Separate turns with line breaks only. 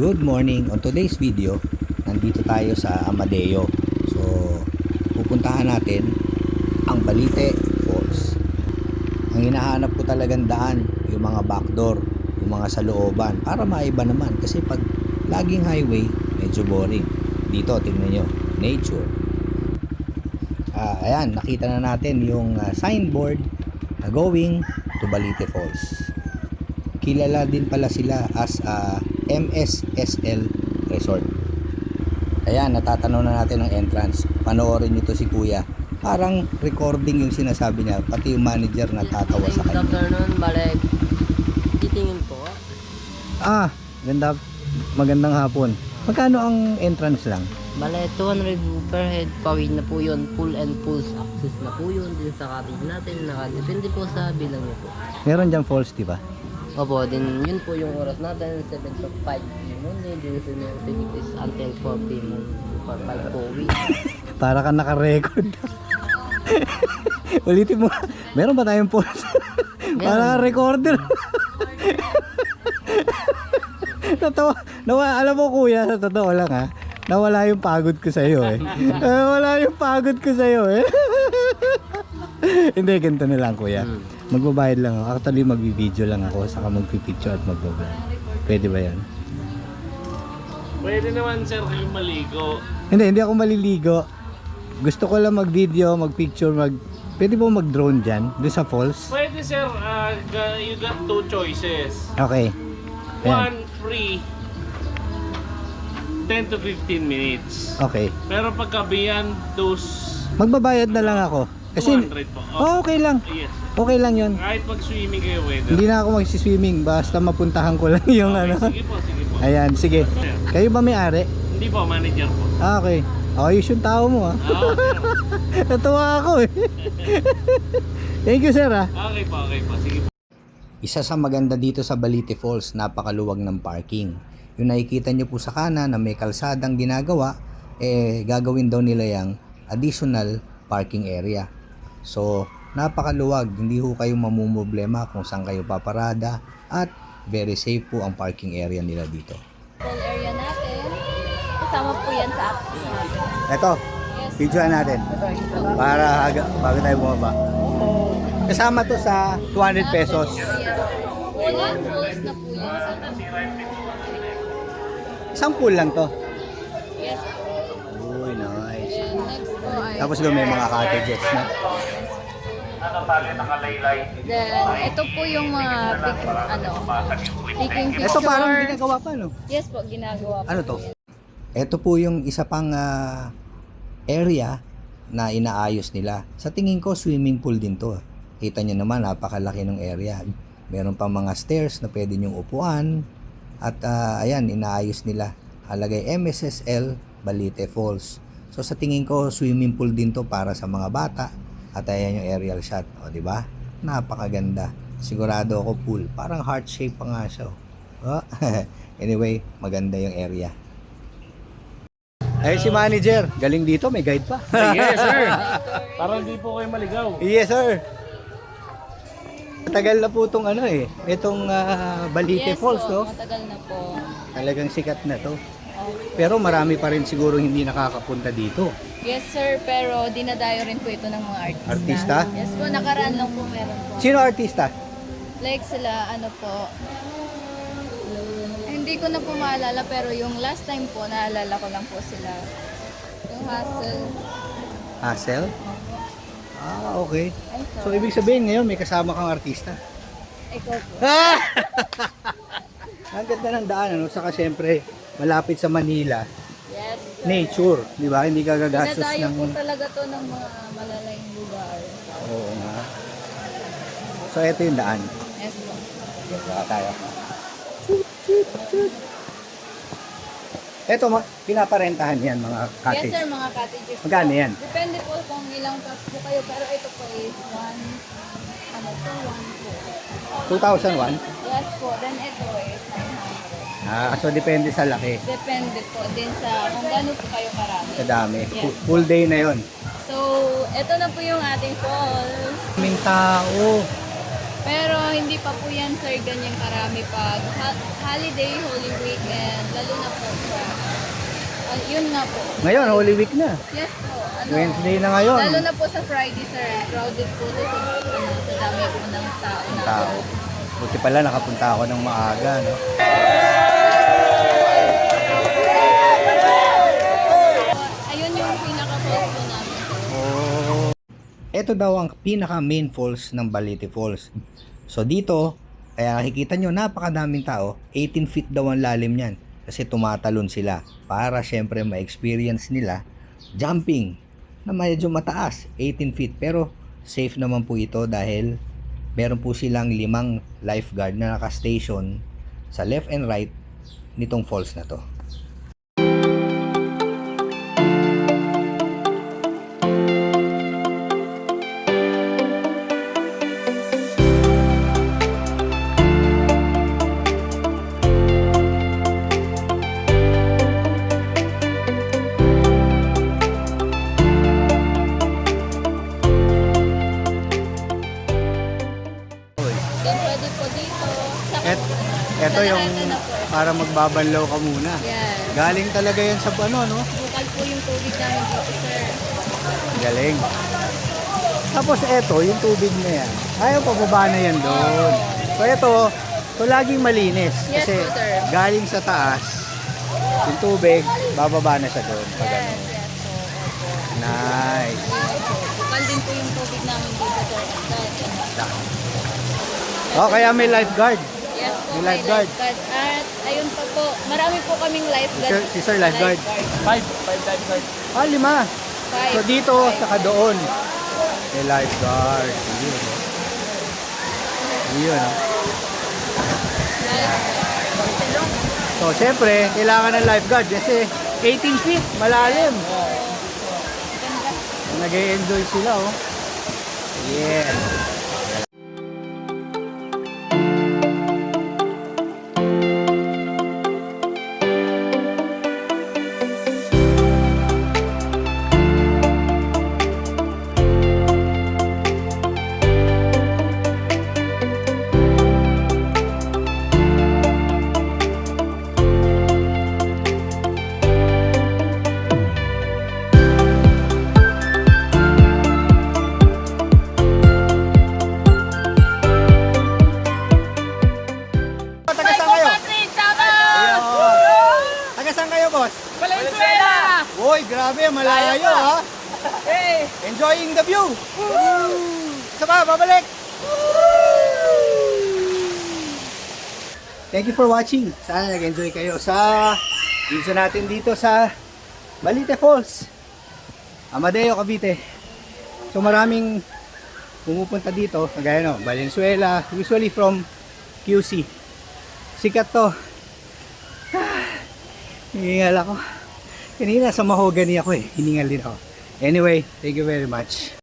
Good morning. On today's video, nandito tayo sa Amadeo. So, pupuntahan natin ang Balite Falls. Ang hinahanap ko talagang daan, yung mga backdoor, yung mga sa looban, para maiba naman. Kasi pag laging highway, medyo boring. Dito, tingnan nyo, nature. Ayan, nakita na natin yung signboard na going to Balite Falls. Kilala din pala sila as MSSL Resort. Ayan, natatanaw na natin ang entrance. Panoorin nyo to si Kuya. Parang recording yung sinasabi niya. Pati yung manager natatawa sa kanya.
Good afternoon, balik. Titingin po.
Ganda. Magandang hapon. Magkano ang entrance lang?
Bale, 200 per head. Pawid na po yun. Full and full access na po yun. Din sa cottage natin. Nakadepende po sa bilang nyo po.
Meron dyan falls, diba?
Opo, din yun po yung oras natin. 7 to 5 p.m. only. Din sa music is until 4 p.m. For 5 po week.
Para ka naka-record. Ulitin mo. Meron ba tayong falls? Para recorder. Totoo. Alam mo Kuya, sa totoo lang ha. Nawala yung pagod ko sa iyo eh. Wala yung pagod ko sa iyo eh. Hindi, ganito na lang Kuya. Magbabayad lang ako. Actually magbi-video lang ako, saka magpi-picture at magbablog. Pwede ba 'yan?
Pwede naman sir yung maligo.
Hindi ako maliligo. Gusto ko lang mag-video, mag-picture, Pwede ba mag-drone diyan, doon sa falls?
Pwede sir, you got two choices.
Okay. Ayan.
One free 10 to 15 minutes.
Okay.
Pero pagka beyond those
Magbabayad na lang ako. Kasi
200 po.
okay lang.
Yes.
Okay lang 'yon.
Kahit mag-swimming kayo pwede.
Hindi na ako magsi-swimming, basta mapuntahan ko lang yung
Okay,
ano.
sige po, sige po.
Ayan, sige. Kayo ba may-ari?
Hindi po, manager po.
Okay. Ayos yung tao mo ah.
Okay.
Natuwa ako eh. Thank you sir ah.
Okay po, sige po.
Isa sa maganda dito sa Balite Falls, napakaluwag ng parking. Yung nakikita nyo po sa kanan na may kalsadang ginagawa, gagawin daw nila yung additional parking area. So, napakaluwag, hindi ho kayo mamumblema kung saan kayo paparada at very safe po ang parking area nila dito.
Whole area natin. Kasama po yan sa access natin.
Ito, videoan natin para bago tayo bumaba. Kasama to sa 200 pesos.
Yes. Full and fulls na po yan sa
Isang pool lang to.
Yes.
Uy, nice.
And next po ay...
Tapos doon may mga cottages na.
Then, ito po yung mga taking picture.
Ito parang ginagawa pa, no?
Yes po, ginagawa po.
Ano to?
yan.
Ito po yung isa pang area na inaayos nila. Sa tingin ko, swimming pool din to. Kita nyo naman, napakalaki ng area. Meron pang mga stairs na pwede nyong upuan. At ayan, inaayos nila. Alagay MSSL Balite Falls. So sa tingin ko, swimming pool din to para sa mga bata. At ayan yung aerial shot. O, di ba? Napakaganda. Sigurado ako pool. Parang heart shape pa nga siya. Oh. Anyway, maganda yung area. Ay si manager, galing dito, may guide pa.
Yes sir. Para hindi po kayo maligaw.
Yes sir. Matagal na po itong itong Balite
Yes
Falls
po,
to.
matagal na po.
Talagang sikat na to.
Okay.
Pero marami pa rin siguro hindi nakakapunta dito.
Yes sir, pero dinadayo rin po ito ng mga artista.
Artista?
Yes po, nakaraan lang po meron po.
Sino artista?
Like sila, hindi ko na po maalala, pero yung last time po, naalala ko lang po sila. Yung Hassel.
Hassel? Okay.
Ay, ito.
So ibig sabihin ngayon may kasama kang artista.
Ikaw po.
Ang ganda ng daan, saka siyempre malapit sa Manila.
Yes. sir.
Nature, di ba? Hindi ka gagastos
Dinadayo
ng...
po talaga to ng mga malalayong lugar.
Oo nga. So ito yung daan.
Yes po.
Baka tayo. Ito, pinaparentahan yan mga cottage.
Yes sir, mga cottages. po.
Magkano yan?
Depende po kung ilang tax po kayo, pero ito po is 1 po.
2,001?
Yes po, then ito is 900.
So depende sa laki.
Depende po din sa kung gaano po kayo karami.
Sa dami.
Yes.
Full day na yon.
So, ito na po yung ating falls.
Kaming tao.
Pero hindi pa po yan sir ganyang karami pag holiday, Holy Week, and Lalo na po sa... yun nga po.
Ngayon, Holy Week na.
Yes po.
Wednesday na ngayon.
Lalo na po sa Friday, sir. Crowded po to sa, sa dami po ng tao na.
Tao. Buti pala nakapunta ako ng maaga, no?
Ayun yung pinaka-falls po namin.
Ito daw ang pinaka main falls ng Balete Falls. So dito, kaya nakikita nyo napakadaming tao, 18 feet daw ang lalim niyan. Kasi tumatalon sila para syempre ma-experience nila jumping na medyo mataas, 18 feet. Pero safe naman po ito dahil meron po silang 5 lifeguard na naka-station sa left and right nitong falls na to.
Then pwede po dito. Sa
Ito yung
Ito na po.
para magbabanlaw ka muna.
Yes.
Galing talaga yan sa ano, no?
Bukal po yung tubig namin dito, sir.
Galing. Tapos eto, yung tubig na yan. Ayaw pababa na yan doon. So ito laging malinis.
Yes
Kasi
po, sir.
galing sa taas, yung tubig, bababa na siya doon. Pag
Yes,
ano.
yes po.
Nice.
Bukal din po yung tubig namin dito, sir.
Oh, kaya may lifeguard.
Yes po,
May
may
lifeguard.
lifeguard. At ayun pa po, marami po kaming lifeguard.
Si Sir Lifeguard.
5 lifeguard.
5.
Five.
So dito,
Five.
saka doon. May lifeguard. Yun. Yun. So, syempre, kailangan ng lifeguard kasi 18 feet, malalim. Nag-e-enjoy sila, oh. Yeah. Taga saan kayo? Ayun. Taga saan kayo, boss?
Valenzuela!
Uy, grabe, malayo ha.
Hey!
Enjoying the view. Isa pa, babalik. Thank you for watching. Sana nag-enjoy kayo sa video natin dito sa Balete Falls, Amadeo, Cavite. So maraming pumupunta dito, kagaya no, Valenzuela, usually from QC. Sikat to. Hiningal ako. Kanina sa mahogany ako eh. Hiningal din ako. Anyway, thank you very much.